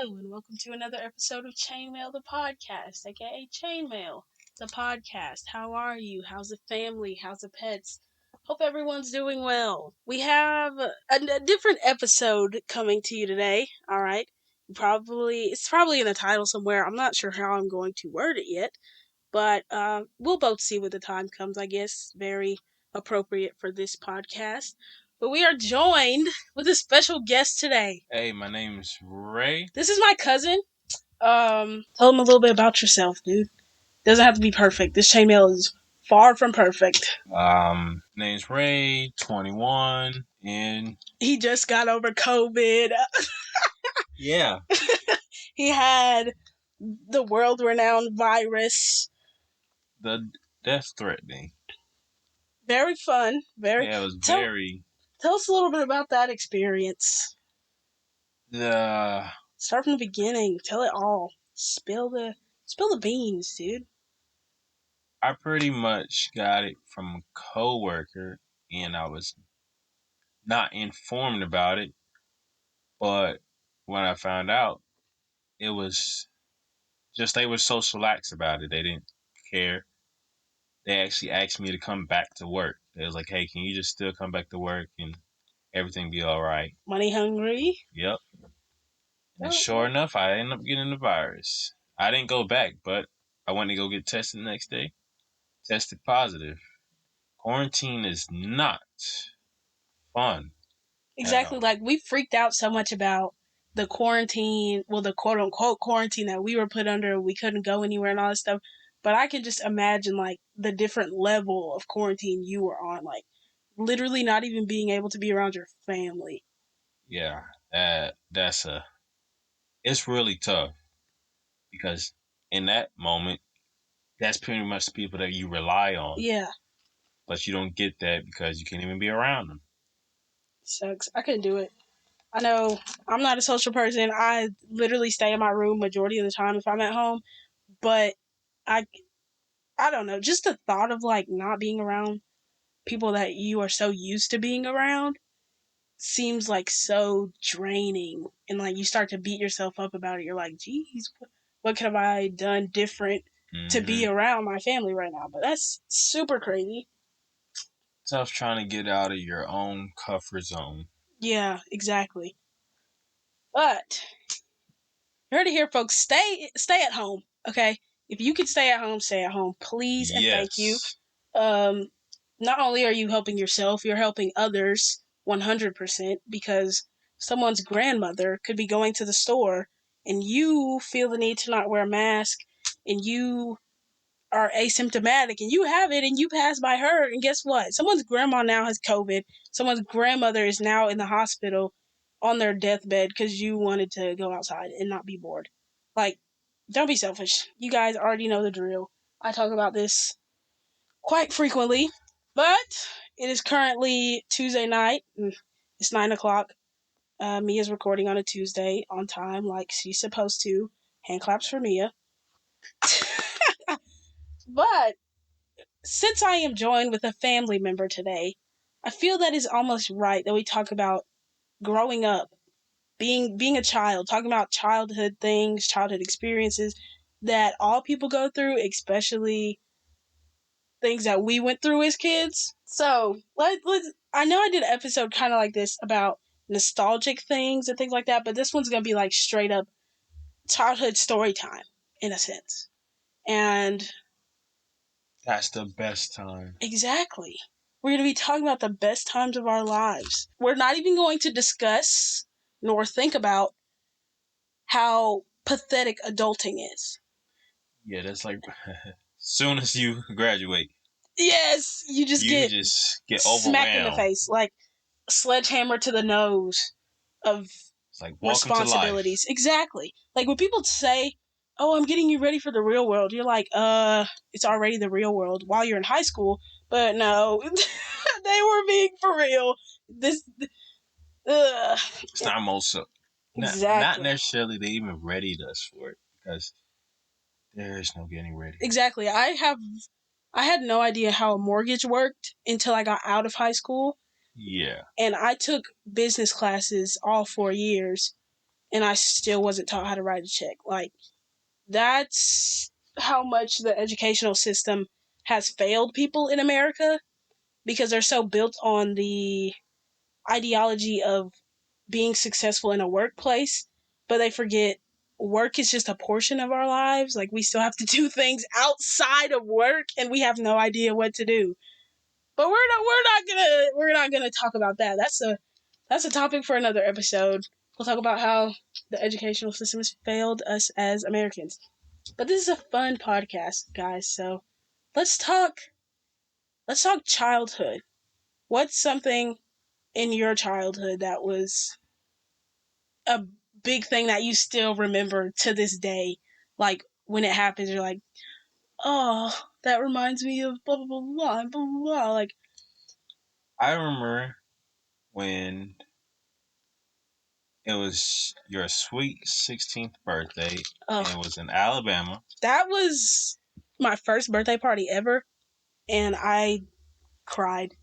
and welcome to another episode of Chainmail the Podcast, aka Chainmail the Podcast. How are you? How's the family? How's the pets? Hope everyone's doing well. We have a different episode coming to you today, alright? It's probably in the title somewhere. I'm not sure how I'm going to word it yet, but we'll both see when the time comes, I guess. Very appropriate for this podcast. But we are joined with a special guest today. Hey, my name's Ray. This is my cousin. Tell him a little bit about yourself, dude. Doesn't have to be perfect. This chainmail is far from perfect. Name's Ray, 21, and He just got over COVID. yeah, He had the world-renowned virus. the death threatening. Very fun. Yeah, it was very. Tell us a little bit about that experience. Start from the beginning. Tell it all. Spill the beans, dude. I pretty much got it from a coworker, and I was not informed about it. But when I found out, it was just they were so lax about it. They didn't care. They actually asked me to come back to work. They was like, "Hey, can you just still come back to work and everything be all right?" Money hungry? Yep. And sure enough, I ended up getting the virus. I didn't go back, but I went to go get tested the next day. Tested positive. Quarantine is not fun. Exactly. Like, we freaked out so much about the quarantine, well, the quote unquote quarantine that we were put under. We couldn't go anywhere and all this stuff. But I can just imagine, like, the different level of quarantine you were on. Like, literally not even being able to be around your family. Yeah, it's really tough because in that moment, that's pretty much the people that you rely on. Yeah. But you don't get that because you can't even be around them. Sucks. I couldn't do it. I know I'm not a social person. I literally stay in my room majority of the time if I'm at home. But I don't know. Just the thought of, like, not being around people that you are so used to being around seems like so draining, and like you start to beat yourself up about it. You're like, geez, what could have I done different to be around my family right now? But that's super crazy. Tough trying to get out of your own comfort zone. Yeah, exactly. But you heard it here, folks. Stay at home, okay? If you can stay at home, stay at home, please and thank you. Not only are you helping yourself, you're helping others 100%, because someone's grandmother could be going to the store and you feel the need to not wear a mask and you are asymptomatic and you have it and you pass by her, and guess what? Someone's grandma now has COVID. Someone's grandmother is now in the hospital on their deathbed because you wanted to go outside and not be bored. Like, don't be selfish. You guys already know the drill. I talk about this quite frequently, but it is currently Tuesday night. It's 9 o'clock. Mia's recording on a Tuesday on time, like she's supposed to. Hand claps for Mia. But since I am joined with a family member today, I feel that it's almost right that we talk about growing up, being a child, talking about childhood things, childhood experiences that all people go through, especially things that we went through as kids. So let's. I know I did an episode kind of like this about nostalgic things and things like that, but this one's gonna be like straight up childhood story time in a sense. And that's the best time. Exactly. We're going to be talking about the best times of our lives. We're not even going to discuss nor think about how pathetic adulting is. Yeah, that's like soon as you graduate. Yes, you just get smacked in the face, like a sledgehammer to the nose of it's like responsibilities. Exactly. Like when people say, "Oh, I'm getting you ready for the real world," you're like, it's already the real world while you're in high school. But no, they were being for real. It's not most so. Exactly. Not necessarily they even readied us for it because there is no getting ready. Exactly. I had no idea how a mortgage worked until I got out of high school. Yeah. And I took business classes all 4 years. and I still wasn't taught how to write a check. Like, that's how much the educational system has failed people in America, because they're so built on the ideology of being successful in a workplace, but they forget work is just a portion of our lives. Like, we still have to do things outside of work, and we have no idea what to do. But we're not gonna talk about that. That's a topic for another episode. We'll talk about how the educational system has failed us as Americans. But this is a fun podcast, guys. So let's talk childhood. What's something in your childhood that was a big thing that you still remember to this day? Like, when it happens, you're like, oh, that reminds me of blah, blah, blah, blah, blah, blah. Like, I remember when it was your sweet 16th birthday, and it was in Alabama. That was my first birthday party ever, and I cried.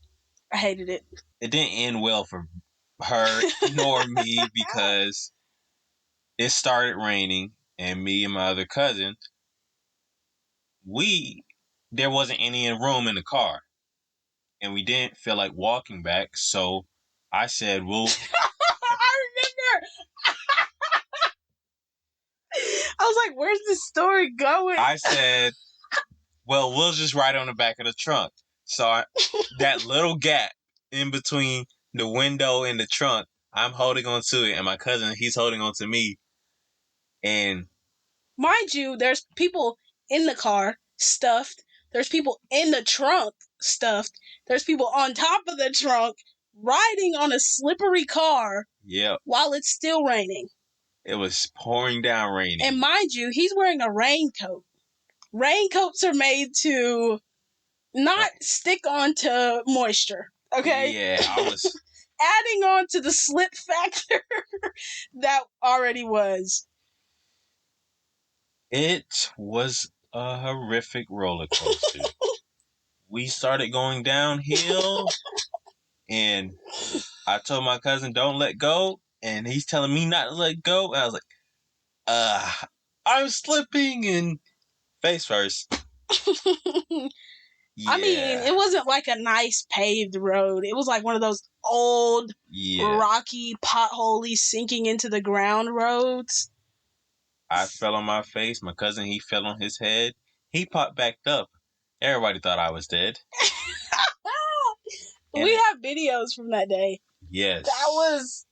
I hated it. It didn't end well for her nor me, because it started raining, and me and my other cousin, there wasn't any room in the car, and we didn't feel like walking back, so I said, well... I remember! I was like, where's this story going? I said, well, we'll just ride on the back of the trunk. So that little gap in between the window and the trunk, I'm holding on to it, and my cousin, he's holding on to me. And mind you, there's people in the car stuffed. There's people in the trunk stuffed. There's people on top of the trunk riding on a slippery car. Yep. While it's still raining. It was pouring down raining. And mind you, he's wearing a raincoat. Raincoats are made to not stick onto moisture. Okay? Yeah, I was adding on to the slip factor that already was. It was a horrific roller coaster. We started going downhill, and I told my cousin, don't let go, and he's telling me not to let go, and I was like, I'm slipping, and face first. Yeah. I mean, it wasn't like a nice paved road. It was like one of those old, rocky, potholey, sinking into the ground roads. I fell on my face. My cousin, he fell on his head. He popped back up. Everybody thought I was dead. We have videos from that day. Yes. That was...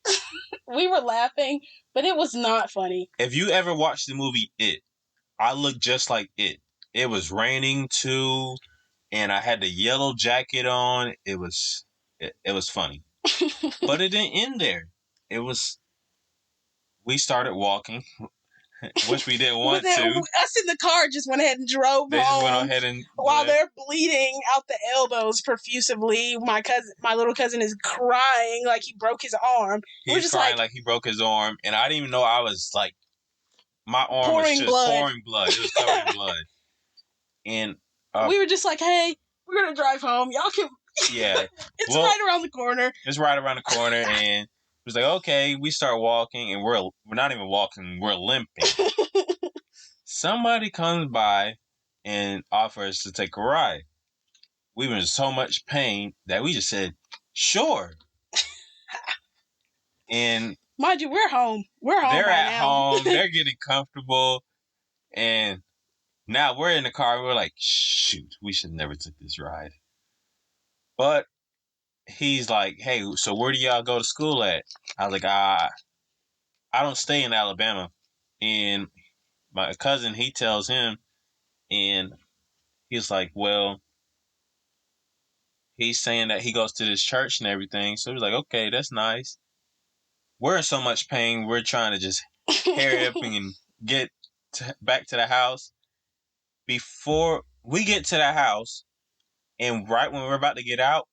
we were laughing, but it was not funny. If you ever watched the movie It, I looked just like It. It was raining too, and I had the yellow jacket on. It was funny. But it didn't end there. We started walking, which we didn't want to. Us in the car just went ahead and drove home. Just went ahead and while they're bleeding out the elbows profusively. My little cousin is crying like he broke his arm. He's crying like he broke his arm, and I didn't even know I was like, my arm was just pouring blood. It was covered in blood. And we were just like, hey, we're gonna drive home. Y'all can... Yeah. It's right around the corner. It's right around the corner, and it was like, okay, we start walking, and we're not even walking, we're limping. Somebody comes by and offers to take a ride. We were in so much pain that we just said, sure. And mind you, we're home. They're at home. They're getting comfortable, and now we're in the car. We're like, shoot, we should never took this ride. But he's like, hey, so where do y'all go to school at? I was like, I don't stay in Alabama. And my cousin, he tells him, and he's like, well, he's saying that he goes to this church and everything. So he's like, okay, that's nice. We're in so much pain. We're trying to just hurry up and get back to the house. Before we get to the house, and right when we're about to get out,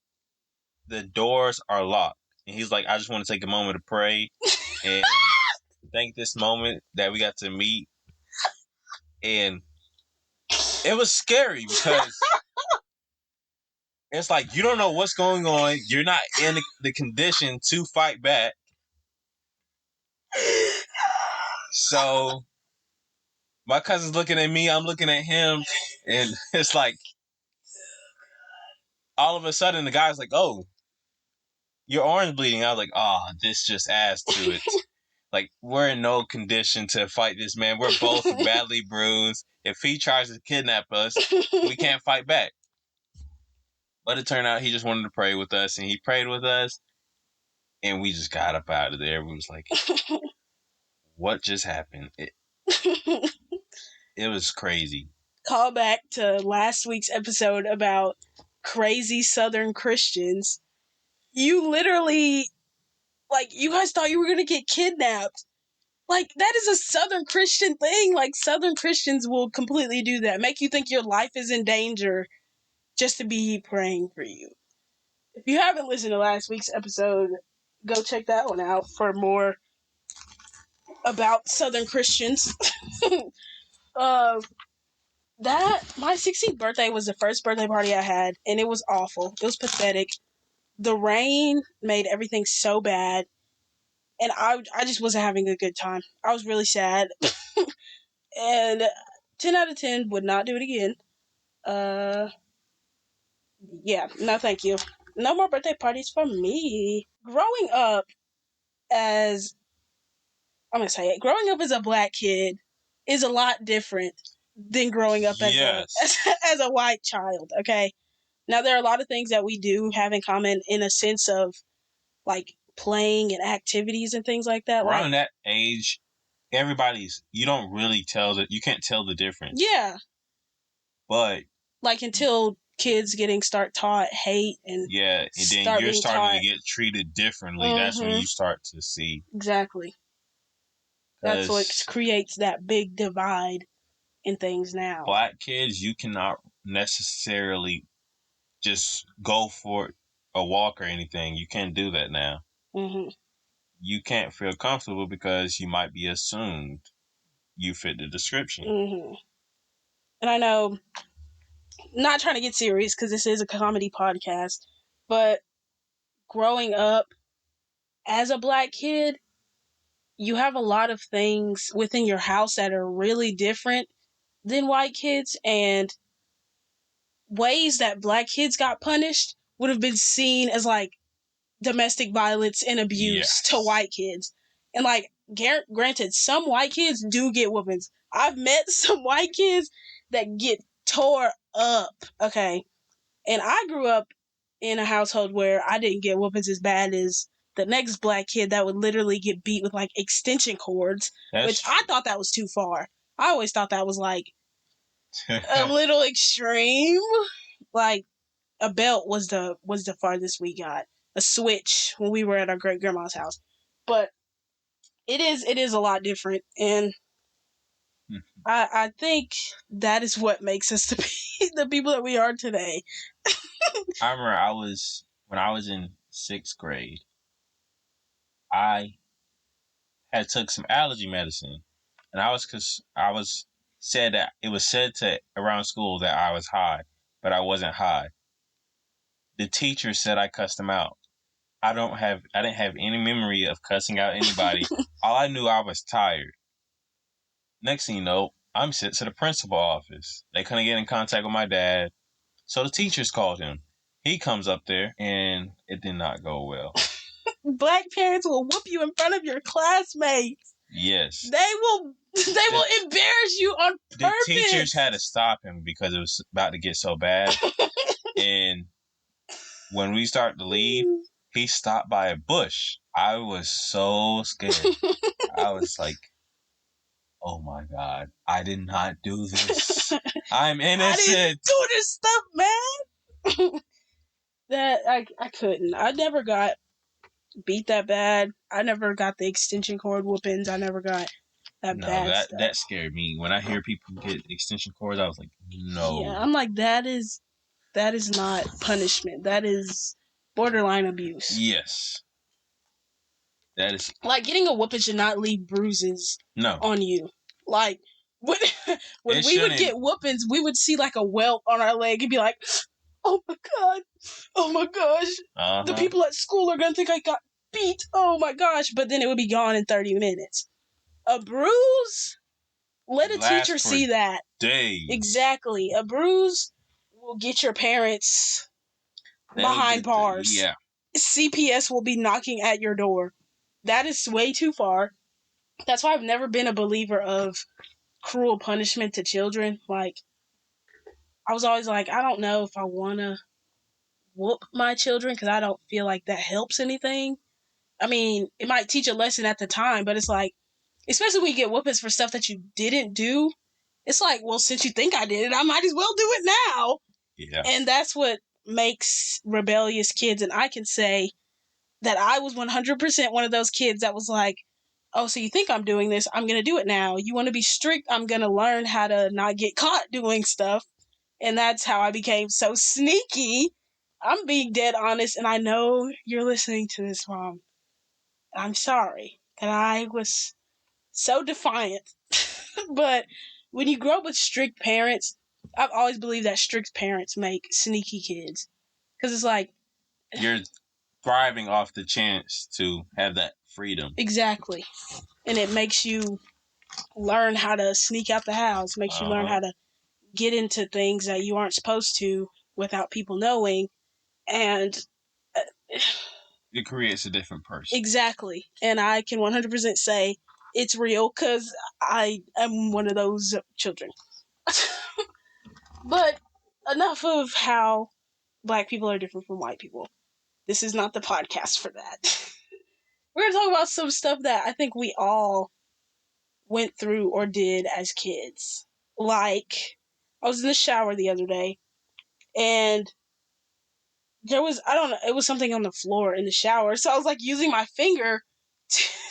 the doors are locked. And he's like, I just want to take a moment to pray and thank this moment that we got to meet. And it was scary because it's like, you don't know what's going on. You're not in the condition to fight back. So my cousin's looking at me, I'm looking at him, and it's like all of a sudden the guy's like, "Oh, your arm's bleeding." I was like, "Oh, this just adds to it." Like, we're in no condition to fight this man. We're both badly bruised. If he tries to kidnap us, we can't fight back. But it turned out he just wanted to pray with us, and he prayed with us, and we just got up out of there. We was like, what just happened? It was crazy. Call back to last week's episode about crazy Southern Christians. You literally, like, you guys thought you were going to get kidnapped. Like, that is a Southern Christian thing. Like, Southern Christians will completely do that. Make you think your life is in danger just to be praying for you. If you haven't listened to last week's episode, go check that one out for more about Southern Christians. My 16th birthday was the first birthday party I had, and it was awful. It was pathetic. The rain made everything so bad, and I just wasn't having a good time. I was really sad. And 10 out of 10 would not do it again. Yeah, no thank you. No more birthday parties for me. Growing up as a black kid is a lot different than growing up as a white child, okay? Now, there are a lot of things that we do have in common in a sense of, like, playing and activities and things like that. Around that age, you can't tell the difference. Yeah. But, like, until kids start taught hate and then you're starting to get treated differently. Mm-hmm. That's when you start to see. Exactly. That's what creates that big divide in things now. Black kids, you cannot necessarily just go for a walk or anything. You can't do that now. Mm-hmm. You can't feel comfortable because you might be assumed you fit the description. Mm-hmm. And I know, not trying to get serious because this is a comedy podcast, but growing up as a black kid, you have a lot of things within your house that are really different than white kids, and ways that black kids got punished would have been seen as, like, domestic violence and abuse to white kids. And, like, granted, some white kids do get whoopings. I've met some white kids that get tore up, okay? And I grew up in a household where I didn't get whoopings as bad as the next black kid that would literally get beat with, like, extension cords, which I thought that was too far. I always thought that was, like, a little extreme. Like, a belt was the farthest we got. A switch when we were at our great grandma's house. But it is a lot different, and I think that is what makes us the people that we are today. I remember when I was in 6th grade, I had took some allergy medicine, and it was said around school that I was high, but I wasn't high. The teacher said I cussed him out. I didn't have any memory of cussing out anybody. All I knew, I was tired. Next thing you know, I'm sent to the principal office. They couldn't get in contact with my dad, so the teachers called him. He comes up there, and it did not go well. Black parents will whoop you in front of your classmates. Yes. They will embarrass you on purpose. The teachers had to stop him because it was about to get so bad. And when we started to leave, he stopped by a bush. I was so scared. I was like, oh my God, I did not do this. I'm innocent. I didn't do this stuff, man. That I couldn't. I never got beat that bad. I never got the extension cord whoopings. I never got bad stuff. That scared me. When I hear people get extension cords, I was like, no. Yeah, I'm like, that is not punishment. That is borderline abuse. Yes. That is... Like, getting a whooping should not leave bruises on you. Like, when we would get whoopings, we would see, like, a welt on our leg and be like, oh my God. Oh my gosh. Uh-huh. The people at school are going to think I got beat. Oh my gosh. But then it would be gone in 30 minutes. A bruise? Let a teacher see that. Days. Exactly. A bruise will get your parents behind bars. Yeah. CPS will be knocking at your door. That is way too far. That's why I've never been a believer of cruel punishment to children. Like, I was always like, I don't know if I want to whoop my children because I don't feel like that helps anything. I mean, it might teach a lesson at the time, but it's like, especially when you get whoopings for stuff that you didn't do, it's like, well, since you think I did it, I might as well do it now. Yeah. And that's what makes rebellious kids. And I can say that I was 100% one of those kids that was like, oh, so you think I'm doing this? I'm going to do it now. You want to be strict? I'm going to learn how to not get caught doing stuff. And that's how I became so sneaky. I'm being dead honest, and I know you're listening to this, Mom. I'm sorry that I was so defiant. But when you grow up with strict parents, I've always believed that strict parents make sneaky kids. Because it's like, you're thriving off the chance to have that freedom. Exactly. And it makes you learn how to sneak out the house, makes you learn how to get into things that you aren't supposed to without people knowing. And it creates a different person. Exactly. And I can 100% say it's real because I am one of those children. But enough of how Black people are different from white people. This is not the podcast for that. We're going to talk about some stuff that I think we all went through or did as kids. Like, I was in the shower the other day, and there was, I don't know, it was something on the floor in the shower. So I was like using my finger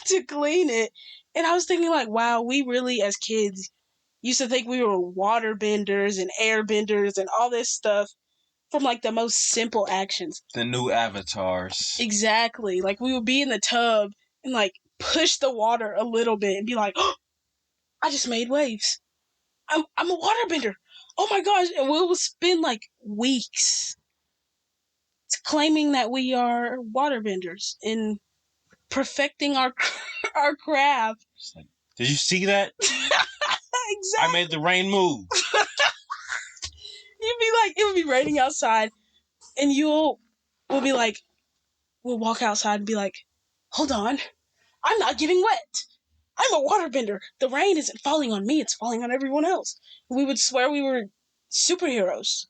to clean it. And I was thinking like, wow, we really as kids used to think we were water benders and air benders and all this stuff from like the most simple actions. The new avatars. Exactly. Like we would be in the tub and like push the water a little bit and be like, oh, I just made waves. I'm a waterbender. Oh my gosh. And we will spend like weeks claiming that we are waterbenders and perfecting our craft. Like, did you see that? Exactly. I made the rain move. You'd be like, it would be raining outside, and we'll be like, we'll walk outside and be like, hold on, I'm not getting wet. I'm a waterbender. The rain isn't falling on me, it's falling on everyone else. We would swear we were superheroes.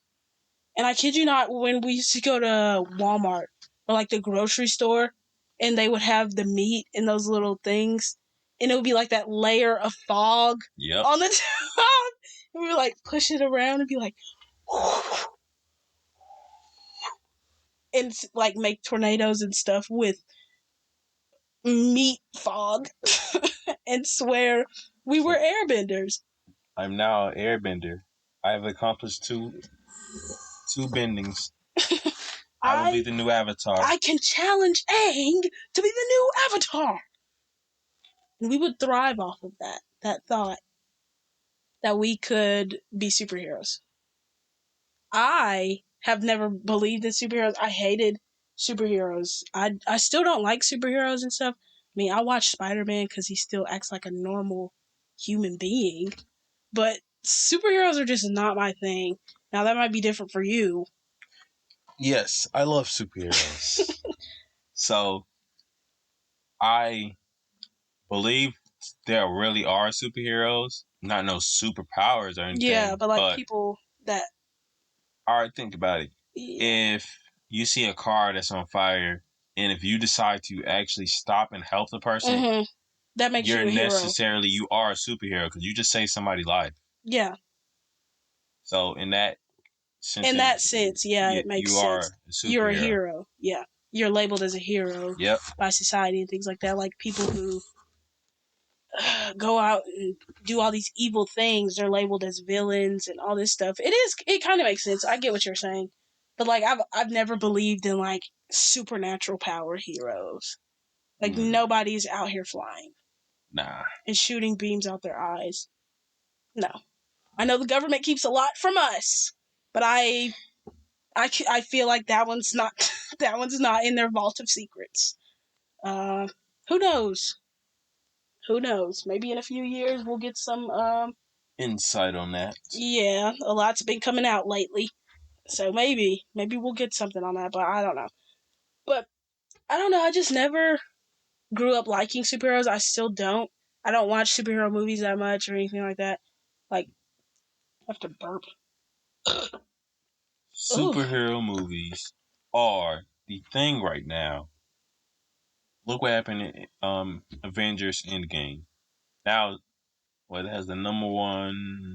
And I kid you not, when we used to go to Walmart or like the grocery store, and they would have the meat in those little things, and it would be like that layer of fog on the top. And we would like push it around and be like, and like make tornadoes and stuff with meat fog and swear we were airbenders. I'm now an airbender. I have accomplished two bendings. I will be the new avatar. I can challenge Aang to be the new avatar. And we would thrive off of that thought that we could be superheroes. I have never believed in superheroes. I hated superheroes. I still don't like superheroes and stuff. I mean, I watch Spider-Man because he still acts like a normal human being. But superheroes are just not my thing. Now, that might be different for you. Yes, I love superheroes. So, I believe there really are superheroes. Not no superpowers or anything. Yeah, but like people that... Alright, think about it. Yeah. If you see a car that's on fire, and if you decide to actually stop and help the person, that makes you a hero. You are a superhero because you just saved somebody's life. Yeah. So in that sense, it makes sense. You're a hero. Yeah. You're labeled as a hero by society and things like that. Like people who go out and do all these evil things, they're labeled as villains and all this stuff. It kind of makes sense. I get what you're saying. But like I've never believed in like supernatural power heroes. Like nobody's out here flying. Nah. And shooting beams out their eyes. No. I know the government keeps a lot from us, but I feel like that one's not in their vault of secrets. Who knows? who knows? Maybe in a few years we'll get some insight on that. Yeah, a lot's been coming out lately. So maybe we'll get something on that, but I don't know. But I don't know, I just never grew up liking superheroes. I still don't. I don't watch superhero movies that much or anything like that. Like, I have to burp. Superhero movies are the thing right now. Look what happened in Avengers Endgame. Now, it has the number one.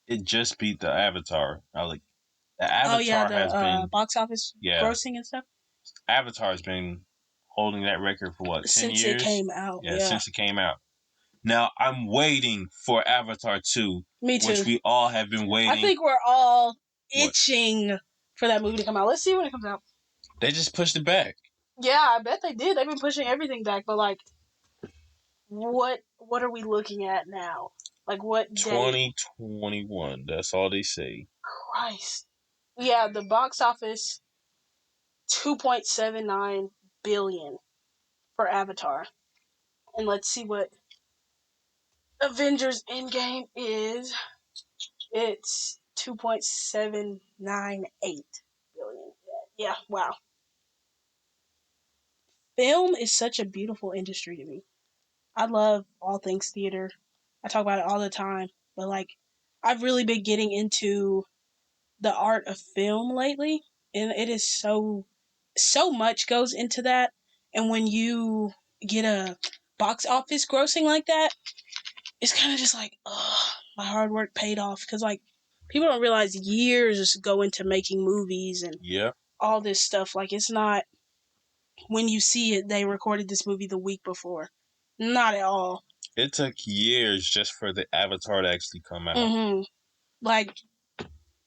It just beat the Avatar. The Avatar has been box office grossing and stuff. Avatar has been holding that record for what, 10 since years? It came out. Yeah, since it came out. Now I'm waiting for Avatar 2. Me too. Which we all have been waiting. I think we're all itching for that movie to come out. Let's see when it comes out. They just pushed it back. Yeah, I bet they did. They've been pushing everything back, but like, what are we looking at now? Like, what date? 2021. That's all they say. Christ. Yeah, the box office, 2.79 billion for Avatar. And let's see what Avengers Endgame is. It's 2.798 billion. Yeah, wow. Film is such a beautiful industry to me. I love all things theater. I talk about it all the time. But like, I've really been getting into the art of film lately, and it is so much goes into that. And when you get a box office grossing like that, it's kind of just like, oh, my hard work paid off. Because like, people don't realize years go into making movies and all this stuff. Like, it's not when you see it, they recorded this movie the week before. Not at all. It took years just for the Avatar to actually come out. Mm-hmm. Like,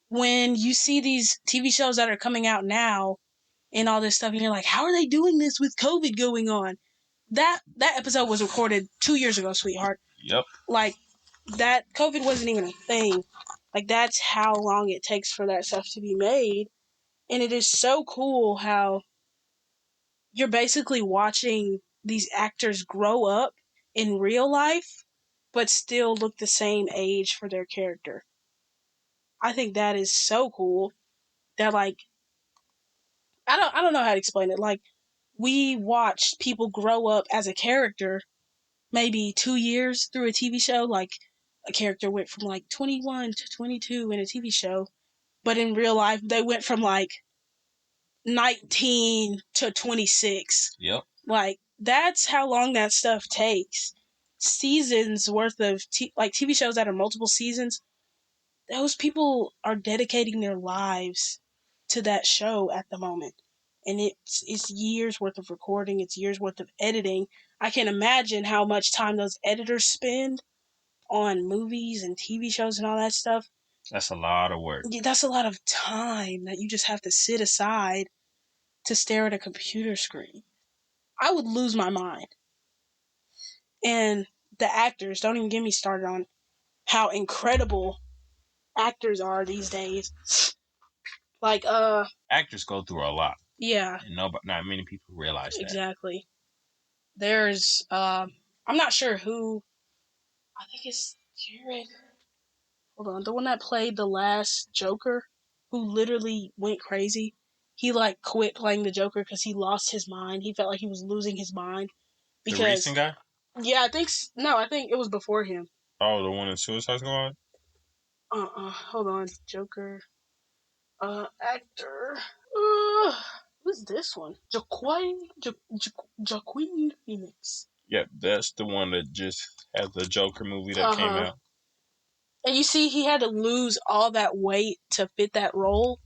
when you see these TV shows that are coming out now and all this stuff, and you're like, how are they doing this with COVID going on? That episode was recorded 2 years ago, sweetheart. Yep. Like, that COVID wasn't even a thing. Like, that's how long it takes for that stuff to be made. And it is so cool how you're basically watching these actors grow up in real life, but still look the same age for their character. I think that is so cool. That like, I don't know how to explain it. Like, we watched people grow up as a character maybe 2 years through a TV show. Like, a character went from like 21 to 22 in a TV show, but in real life they went from like 19 to 26. Yep. Like, that's how long that stuff takes. Seasons worth of TV shows that are multiple seasons. Those people are dedicating their lives to that show at the moment. And it's years worth of recording, it's years worth of editing. I can imagine how much time those editors spend on movies and TV shows and all that stuff. That's a lot of work. That's a lot of time that you just have to sit aside to stare at a computer screen. I would lose my mind. And the actors, don't even get me started on how incredible actors are these days. Like, actors go through a lot. Yeah. And not many people realize that. Exactly. There's, I'm not sure who, I think it's Jared. Hold on, the one that played the last Joker, who literally went crazy. He like quit playing the Joker because he lost his mind. He felt like he was losing his mind. Because, the recent guy? Yeah, I think it was before him. Oh, the one in Suicide Squad? Hold on, Joker. Actor. Who's this one? Joaquin Phoenix. Yep, that's the one that just had the Joker movie that came out. And you see, he had to lose all that weight to fit that role.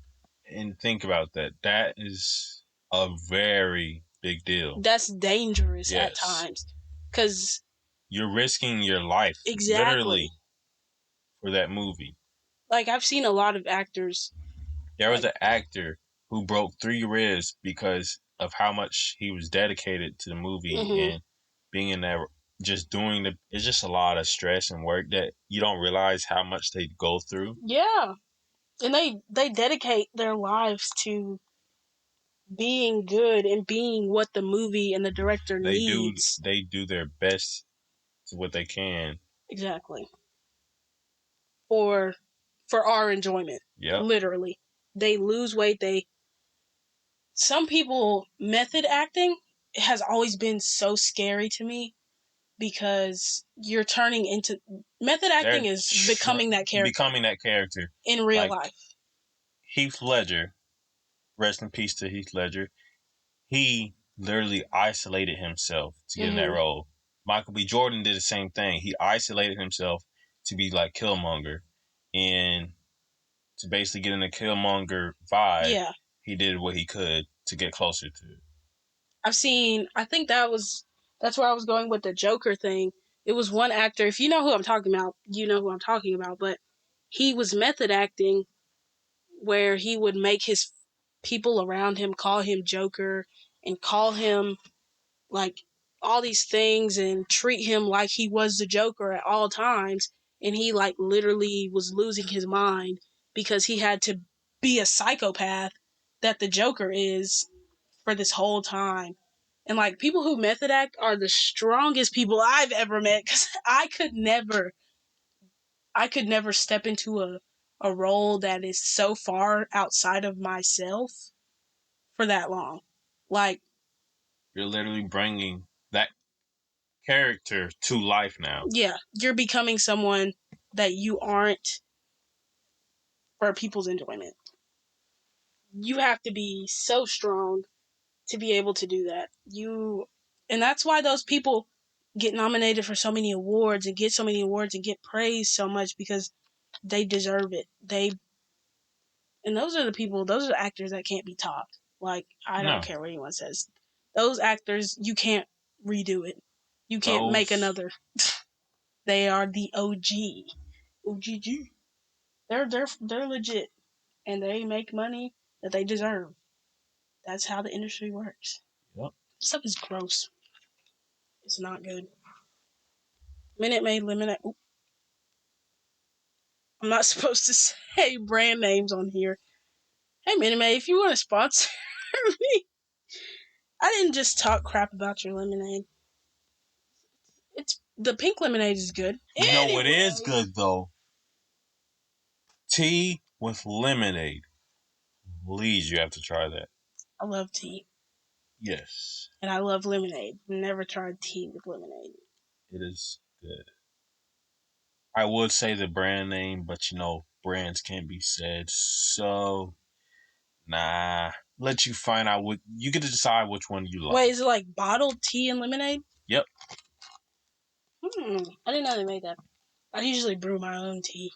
And think about that. That is a very big deal. That's dangerous at times. Because you're risking your life. Exactly. Literally. For that movie. Like, I've seen a lot of actors. There was an actor who broke 3 ribs because of how much he was dedicated to the movie and being in there, just doing it's just a lot of stress and work that you don't realize how much they go through. Yeah. And they dedicate their lives to being good and being what the movie and the director needs. They do their best to what they can. Exactly. For our enjoyment. Yep. Literally. They lose weight. Some people, method acting has always been so scary to me because you're turning into method acting is becoming that character. In real life. Heath Ledger, rest in peace to Heath Ledger. He literally isolated himself to get in that role. Michael B. Jordan did the same thing. He isolated himself to be like Killmonger, and to basically get in the Killmonger vibe, he did what he could to get closer to it. I think that's where I was going with the Joker thing. It was one actor, if you know who I'm talking about, you know who I'm talking about, but he was method acting where he would make his people around him call him Joker and call him like all these things and treat him like he was the Joker at all times, and he like literally was losing his mind because he had to be a psychopath that the Joker is for this whole time. And like people who method act are the strongest people I've ever met, because I could never step into a role that is so far outside of myself for that long. Like, you're literally bringing that character to life now. Yeah, you're becoming someone that you aren't for people's enjoyment. You have to be so strong to be able to do that. And that's why those people get nominated for so many awards and get so many awards and get praised so much, because they deserve it. And those are the actors that can't be topped. Like, I don't care what anyone says. Those actors, you can't redo it. You can't make another. They are the OG. OGG. They're legit, and they make money that they deserve. That's how the industry works. Yep. Stuff is gross. It's not good. Minute Maid lemonade. Oop. I'm not supposed to say brand names on here. Hey, Minute Maid, if you want to sponsor me, I didn't just talk crap about your lemonade. It's the pink lemonade is good. You know what is good though? Tea with lemonade. Please, you have to try that. I love tea. Yes. And I love lemonade. Never tried tea with lemonade. It is good. I would say the brand name, but brands can't be said. So, let you find out what you get to decide which one you like. Wait, is it like bottled tea and lemonade? Yep. I didn't know they made that. I usually brew my own tea.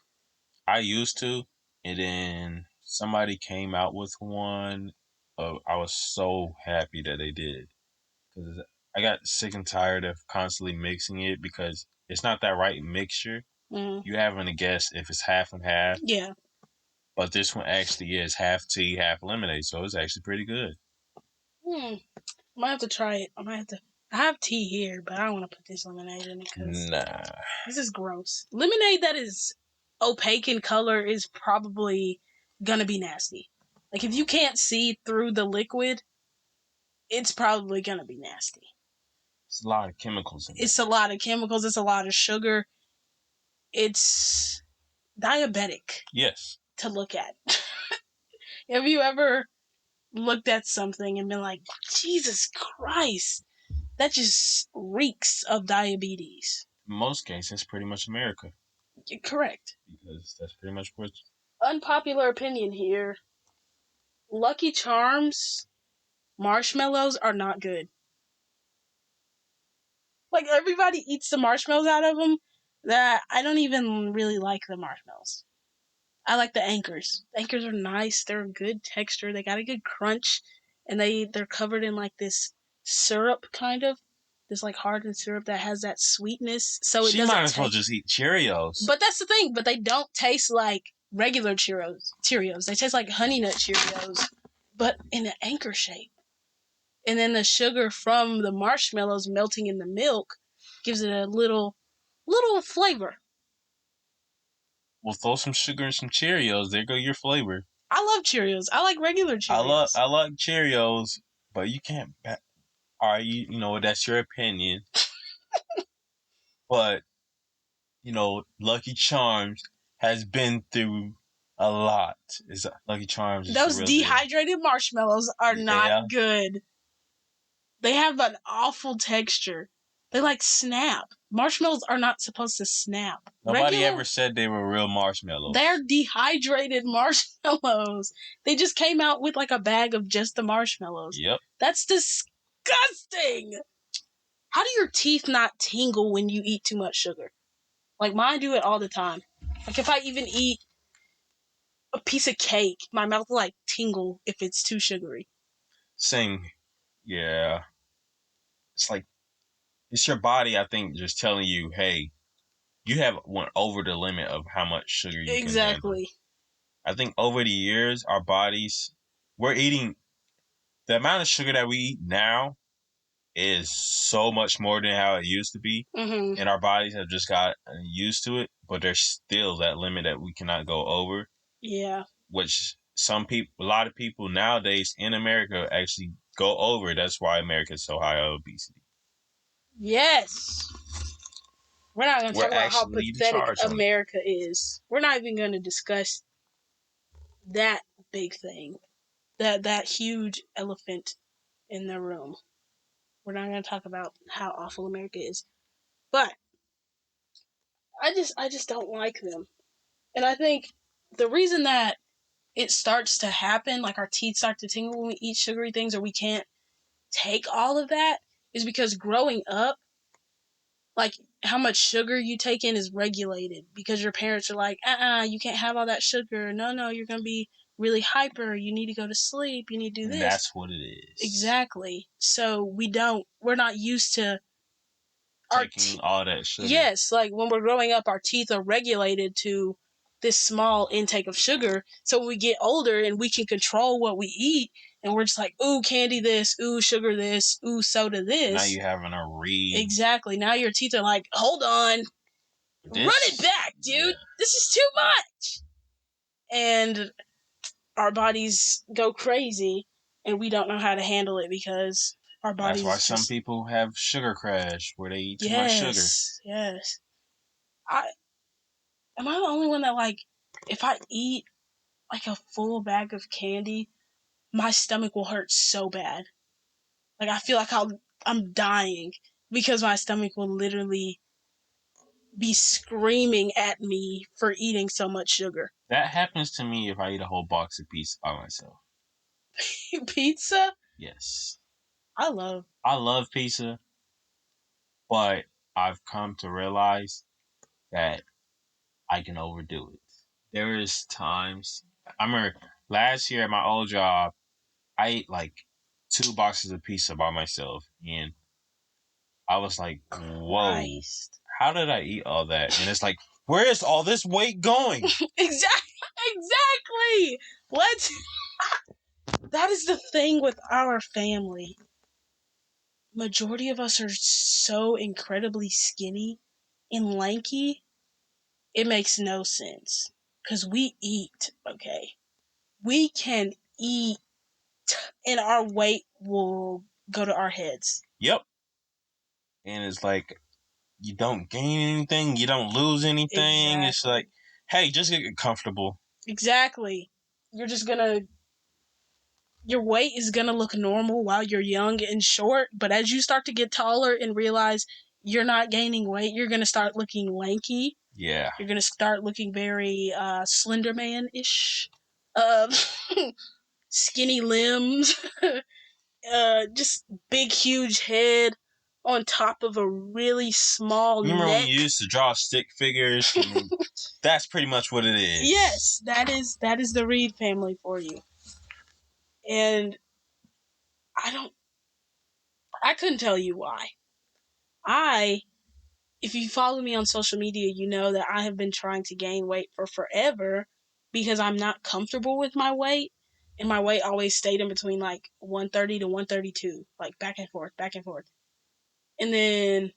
I used to, and then somebody came out with one. I was so happy that they did, because I got sick and tired of constantly mixing it because it's not that right mixture. You having to guess if it's half and half. Yeah. But this one actually is half tea, half lemonade, so it's actually pretty good. I might have to try it. I have tea here, but I don't want to put this lemonade in it because this is gross. Lemonade that is opaque in color is probably gonna be nasty. Like, if you can't see through the liquid, it's probably gonna be nasty. It's a lot of chemicals in it. It's a lot of chemicals. It's a lot of sugar. It's diabetic. Yes. To look at. Have you ever looked at something and been like, Jesus Christ, that just reeks of diabetes? In most cases, pretty much America. Correct. Because that's pretty much what... Unpopular opinion here. Lucky Charms marshmallows are not good. Like, everybody eats the marshmallows out of them, that I don't even really like the marshmallows. I like the anchors. The anchors are nice. They're a good texture. They got a good crunch. And they're covered in like this syrup, kind of. This like hardened syrup that has that sweetness. So it doesn't. She might as well just eat Cheerios. But that's the thing. But they don't taste like regular Cheerios. They taste like Honey Nut Cheerios, but in an anchor shape. And then the sugar from the marshmallows melting in the milk gives it a little flavor. Well, throw some sugar in some Cheerios. There go your flavor. I love Cheerios. I like regular Cheerios. I like Cheerios, but you can't. All right, you know that's your opinion. But, Lucky Charms has been through a lot. Lucky Charms is the Those real dehydrated marshmallows are not good. They have an awful texture. They snap. Marshmallows are not supposed to snap. Nobody ever said they were real marshmallows. They're dehydrated marshmallows. They just came out with a bag of just the marshmallows. Yep. That's disgusting. How do your teeth not tingle when you eat too much sugar? Mine do it all the time. If I even eat a piece of cake, my mouth will tingle if it's too sugary. Same. Yeah. It's your body, I think, just telling you, hey, you have went over the limit of how much sugar you can handle. I think over the years, our bodies, we're eating, the amount of sugar that we eat now is so much more than how it used to be. Mm-hmm. And our bodies have just got used to it, but there's still that limit that we cannot go over. Yeah. Which a lot of people nowadays in America actually go over. That's why America is so high on obesity. Yes. We're not going to talk about how pathetic America is. We're not even going to discuss that big thing. That huge elephant in the room. We're not going to talk about how awful America is. But I just don't like them. And I think the reason that it starts to happen, our teeth start to tingle when we eat sugary things or we can't take all of that, is because growing up, how much sugar you take in is regulated because your parents are like, you can't have all that sugar. No, you're going to be really hyper. You need to go to sleep. You need to do this. That's what it is. Exactly. So we're not used to taking all that sugar. Yes, when we're growing up, our teeth are regulated to this small intake of sugar. So when we get older and we can control what we eat, and we're just ooh, candy this, ooh, sugar this, ooh, soda this. Now you're having a read. Exactly. Now your teeth are hold on. Run it back, dude. Yeah. This is too much. And our bodies go crazy, and we don't know how to handle it because our bodies. That's why some people have sugar crash, where they eat too much sugar. Yes. Am I the only one that if I eat a full bag of candy, my stomach will hurt so bad. I feel I'm dying because my stomach will literally be screaming at me for eating so much sugar. That happens to me if I eat a whole box of pizza by myself. Pizza? Yes. I love pizza, but I've come to realize that I can overdo it. There is times, I remember last year at my old job, I ate 2 boxes of pizza by myself, and I was like, whoa, Christ. How did I eat all that? And it's where is all this weight going? Exactly. What? That is the thing with our family. Majority of us are so incredibly skinny and lanky. It makes no sense. Because we eat, okay? We can eat, and our weight will go to our heads. Yep. And it's you don't gain anything, you don't lose anything. Exactly. It's hey, just get comfortable. Exactly. Your weight is gonna look normal while you're young and short, but as you start to get taller and realize you're not gaining weight, you're gonna start looking lanky. Yeah. You're gonna start looking very Slender Man-ish. Skinny limbs. Just big, huge head on top of a really small neck. Remember when you used to draw stick figures? That's pretty much what it is. Yes, that is the Reid family for you. And I couldn't tell you why. If you follow me on social media, you know that I have been trying to gain weight for forever because I'm not comfortable with my weight. And my weight always stayed in between 130 to 132, back and forth. And then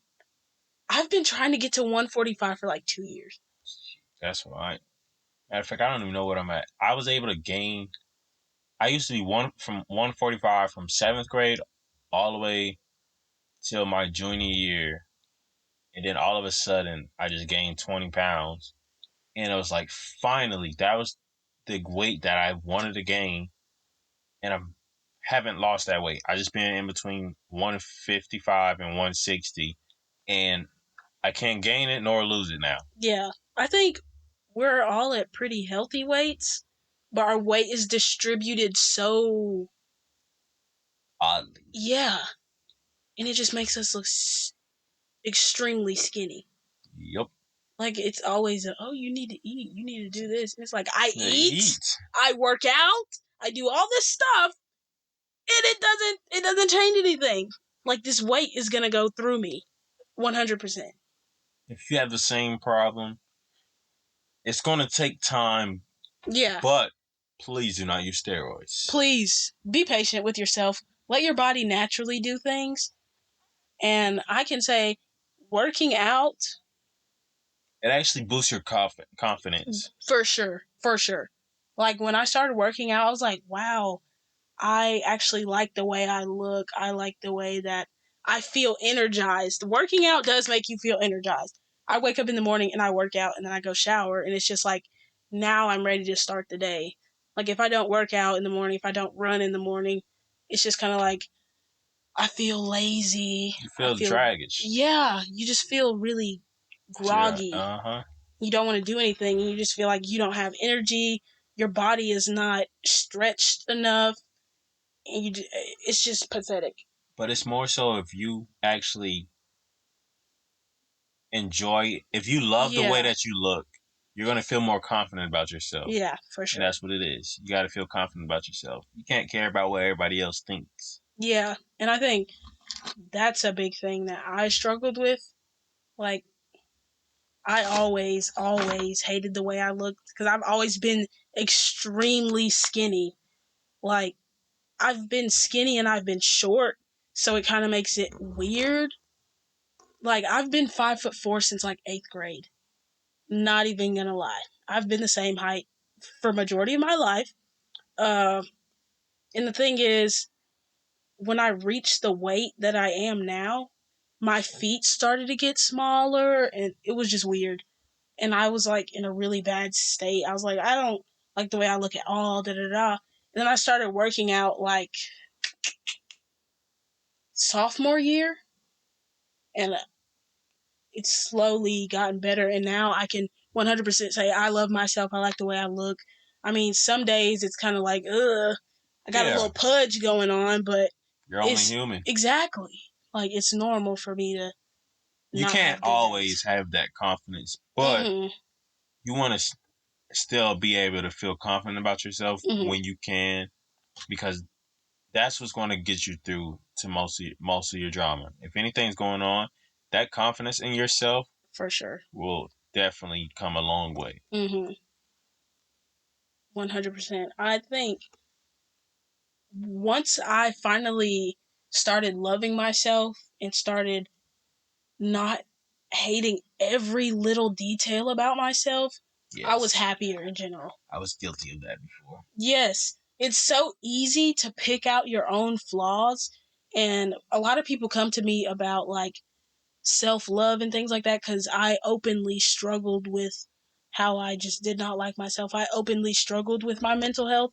I've been trying to get to 145 for 2 years. That's right. Matter of fact, I don't even know what I'm at. I was able to gain. I used to be from 145 from 7th grade all the way till my junior year. And then all of a sudden, I just gained 20 pounds. And it was like, finally, that was the weight that I wanted to gain. And I haven't lost that weight. I just been in between 155 and 160. And I can't gain it nor lose it now. Yeah. I think we're all at pretty healthy weights, but our weight is distributed so oddly. Yeah. And it just makes us look extremely skinny. Yep. Like, it's always you need to eat, you need to do this. And it's like, I eat, I work out, I do all this stuff, and it doesn't change anything. Like, this weight is gonna go through me 100%. If you have the same problem, it's gonna take time. Yeah. But please do not use steroids. Please be patient with yourself. Let your body naturally do things. And I can say, working out, it actually boosts your confidence. For sure. For sure. Like, when I started working out, I was like, wow, I actually like the way I look. I like the way that I feel energized. Working out does make you feel energized. I wake up in the morning and I work out and then I go shower, and it's just like, now I'm ready to start the day. Like, if I don't work out in the morning, if I don't run in the morning, it's just kind of like, I feel lazy. You feel draggish. Yeah, you just feel really groggy. Yeah, You don't want to do anything. You just feel like you don't have energy. Your body is not stretched enough. And it's just pathetic. But it's more so if you actually enjoy, if you love the way that you look, you're going to feel more confident about yourself. Yeah, for sure. And that's what it is. You got to feel confident about yourself. You can't care about what everybody else thinks. Yeah, and I think that's a big thing that I struggled with. Like, I always hated the way I looked because I've always been extremely skinny. Like, I've been skinny and I've been short, so it kind of makes it weird. Like, I've been 5'4" since like 8th grade. Not even gonna lie. I've been the same height for majority of my life. And the thing is, when I reached the weight that I am now, my feet started to get smaller, and it was just weird. And I was like in a really bad state. I was like, I don't like the way I look at all, da da da. And then I started working out like sophomore year, and it's slowly gotten better. And now I can 100% say I love myself. I like the way I look. I mean, some days it's kind of like, ugh, I got a little pudge going on, but you're only human. Exactly. Like, it's normal for me to. You can't always have that confidence, but you want to still be able to feel confident about yourself when you can, because that's what's going to get you through to most of your drama. If anything's going on, that confidence in yourself, for sure, will definitely come a long way. 100%. I think once I finally started loving myself and started not hating every little detail about myself, I was happier in general. I was guilty of that before. Yes. It's so easy to pick out your own flaws, and a lot of people come to me about like self-love and things like that because I openly struggled with how I just did not like myself. I openly struggled with my mental health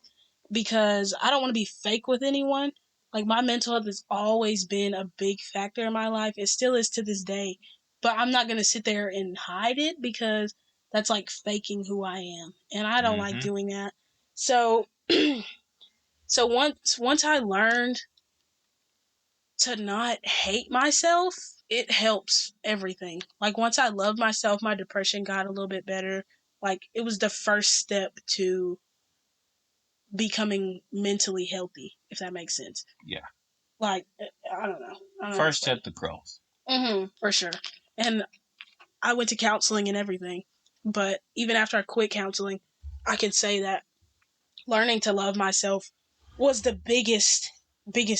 because I don't want to be fake with anyone. Like, my mental health has always been a big factor in my life. It still is to this day. But I'm not going to sit there and hide it because that's like faking who I am. And I don't like doing that. So, once I learned to not hate myself, it helps everything. Like, once I loved myself, my depression got a little bit better. Like, it was the first step to becoming mentally healthy, if that makes sense. Yeah. Like, I don't know. First step to growth. For sure. And I went to counseling and everything. But even after I quit counseling, I can say that learning to love myself was the biggest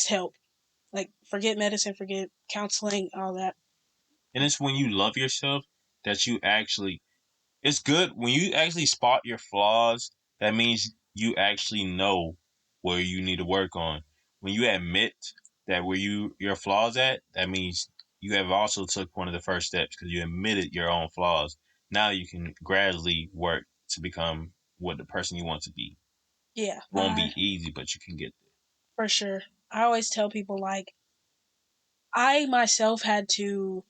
help. Like, forget medicine, forget counseling, all that. And it's when you love yourself that you actually, it's good when you actually spot your flaws. That means you actually know where you need to work on. When you admit that where your flaws at, that means you have also took one of the first steps because you admitted your own flaws. Now you can gradually work to become what the person you want to be. Yeah. It won't be easy, but you can get there. For sure. I always tell people, like, I myself had to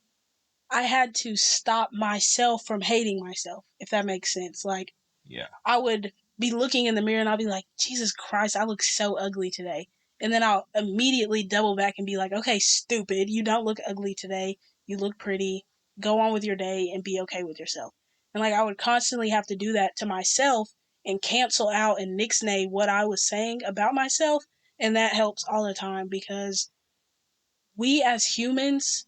stop myself from hating myself, if that makes sense. Like, yeah, I would be looking in the mirror and I'll be like, Jesus Christ, I look so ugly today. And then I'll immediately double back and be like, okay, stupid, you don't look ugly today. You look pretty. Go on with your day and be okay with yourself. And like, I would constantly have to do that to myself and cancel out and nixnay what I was saying about myself. And that helps all the time because we as humans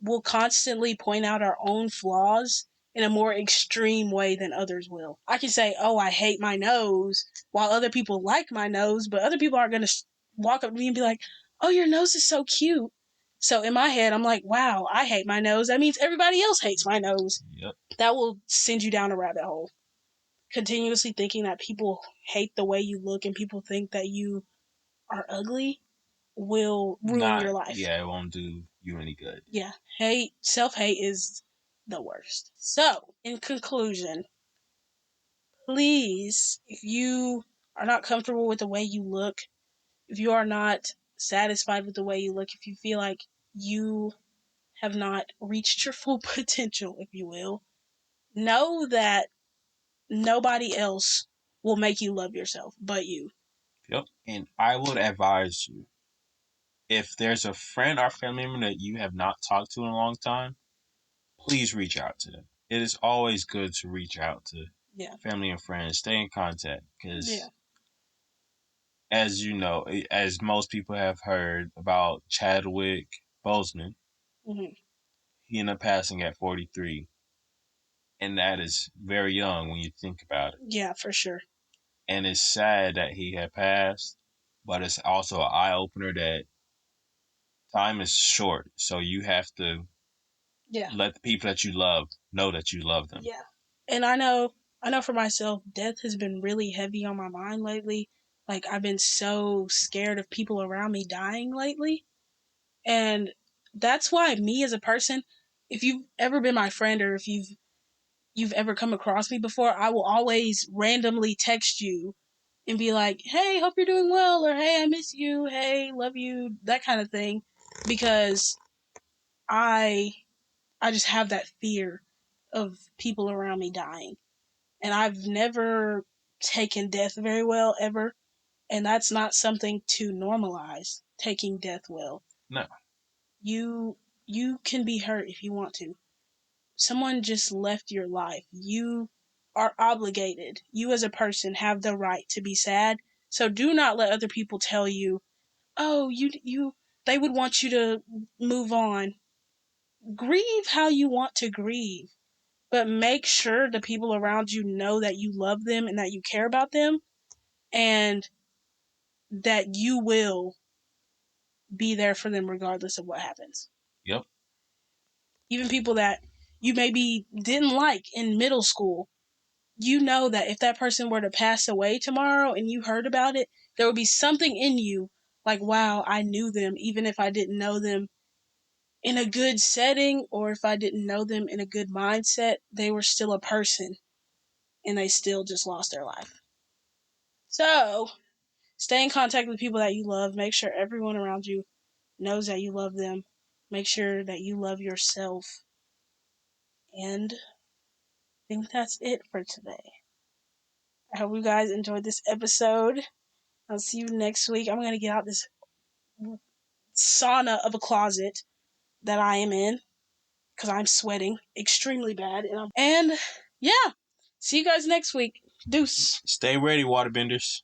will constantly point out our own flaws in a more extreme way than others will. I can say, oh, I hate my nose, while other people like my nose, but other people aren't going to walk up to me and be like, oh, your nose is so cute. So in my head, I'm like, wow, I hate my nose. That means everybody else hates my nose. Yep. That will send you down a rabbit hole. Continuously thinking that people hate the way you look and people think that you are ugly will ruin your life. Yeah, it won't do you any good. Yeah, self-hate is the worst. So, in conclusion, please, if you are not comfortable with the way you look, if you are not satisfied with the way you look, if you feel like you have not reached your full potential, if you will, know that nobody else will make you love yourself but you. Yep. And I would advise you, if there's a friend or family member that you have not talked to in a long time, please reach out to them. It is always good to reach out to family and friends. Stay in contact because, as you know, as most people have heard about Chadwick Boseman, he ended up passing at 43. And that is very young when you think about it. Yeah, for sure. And it's sad that he had passed, but it's also an eye opener that time is short. So you have to let the people that you love know that you love them. Yeah. And I know for myself, death has been really heavy on my mind lately. Like, I've been so scared of people around me dying lately. And that's why me as a person, if you've ever been my friend or if you've ever come across me before, I will always randomly text you and be like, hey, hope you're doing well, or hey, I miss you, hey, love you, that kind of thing. Because I just have that fear of people around me dying. And I've never taken death very well, ever. And that's not something to normalize, taking death well. No. You can be hurt if you want to. Someone just left your life. You are obligated. You as a person have the right to be sad. So do not let other people tell you, oh, they would want you to move on. Grieve how you want to grieve. But make sure the people around you know that you love them and that you care about them and that you will be there for them regardless of what happens. Yep. Even people that you maybe didn't like in middle school, you know that if that person were to pass away tomorrow and you heard about it, there would be something in you like, wow, I knew them, even if I didn't know them in a good setting or if I didn't know them in a good mindset, they were still a person and they still just lost their life. So, stay in contact with people that you love. Make sure everyone around you knows that you love them. Make sure that you love yourself. And I think that's it for today. I hope you guys enjoyed this episode. I'll see you next week. I'm going to get out this sauna of a closet that I am in because I'm sweating extremely bad. And yeah, see you guys next week. Deuce. Stay ready, waterbenders.